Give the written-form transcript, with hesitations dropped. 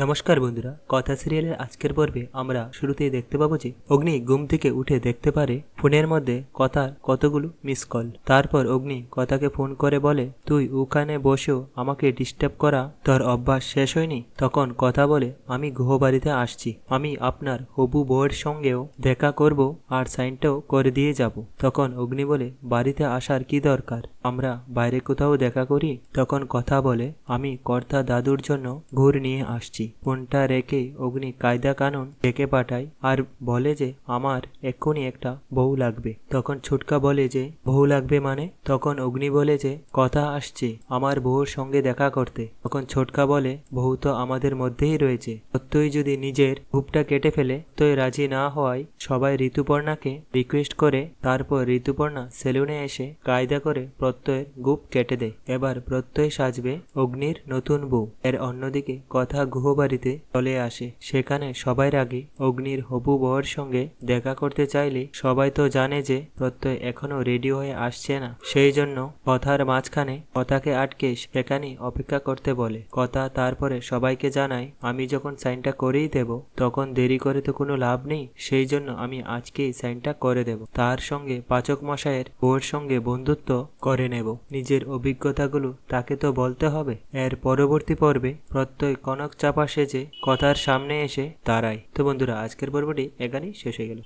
নমস্কার বন্ধুরা, কথা সিরিয়ালের আজকের পর্বে আমরা শুরুতেই দেখতে পাবো যে অগ্নি ঘুম থেকে উঠে দেখতে পারে ফোনের মধ্যে কথার কতগুলো মিস কল। তারপর অগ্নি কথাকে ফোন করে বলে, তুই ওখানে বসেও আমাকে ডিস্টার্ব করা তোর অভ্যাস শেষ হয়নি? তখন কথা বলে, আমি গৃহবাড়িতে আসছি, আমি আপনার হবু বউয়ের সঙ্গেও দেখা করব আর সাইনটাও করে দিয়ে যাব। তখন অগ্নি বলে, বাড়িতে আসার কি দরকার, আমরা বাইরে কোথাও দেখা করি। তখন কথা বলে, আমি কর্তা দাদুর জন্য ঘুর নিয়ে আসছি। ফোনটা রেখে অগ্নি কায়দা কানুন ডেকে পাঠায় আর বলে যে আমার এক্ষুনি একটা বউ লাগবে। তখন ছুটকা বলে যে বউ লাগবে মানে? তখন অগ্নি বলে যে কথা আসছে আমার বউর সঙ্গে দেখা করতে। তখন ছোটকা বলে, বউ তো আমাদের মধ্যেই রয়েছে, সত্যই যদি নিজের গুপটা কেটে ফেলে তোই রাজি না হওয়ায় সবাই ঋতুপর্ণাকে রিকোয়েস্ট করে। তারপর ঋতুপর্ণা সেলুনে এসে কায়দা করে প্রত্যয়ের গুপ কেটে দেয়। এবার প্রত্যয় সাজবে অগ্নির নতুন বউ। এর অন্যদিকে কথা গুহবাড়িতে চলে আসে। সেখানে সবার আগে অগ্নির হবু বউয়ের সঙ্গে দেখা করতে চাইলে সবাই তো জানে যে প্রত্যয় এখনো রেডি হয়ে আসছে না। সেই জন্য কথার মাঝখানে কথাকে আটকে সেখানে অপেক্ষা করতে বলে। কথা তারপরে সবাইকে জানায়, আমি যখন সাইনটা করেই দেব তখন দেরি করে তো কোনো লাভ নেই, সেই জন্য আমি আজকেই সাইনটা করে দেব। তার সঙ্গে পাচক মশাইয়ের বউয়ের সঙ্গে বন্ধুত্ব করে নেব। নিজের অভিজ্ঞতাগুলো তাকে তো বলতে হবে। এর পরবর্তী পর্বে প্রত্যয় কনক চাপা সেজে কথার সামনে এসে দাঁড়ায়। তো বন্ধুরা, আজকের পর্বটি এখানেই শেষ হয়ে গেল।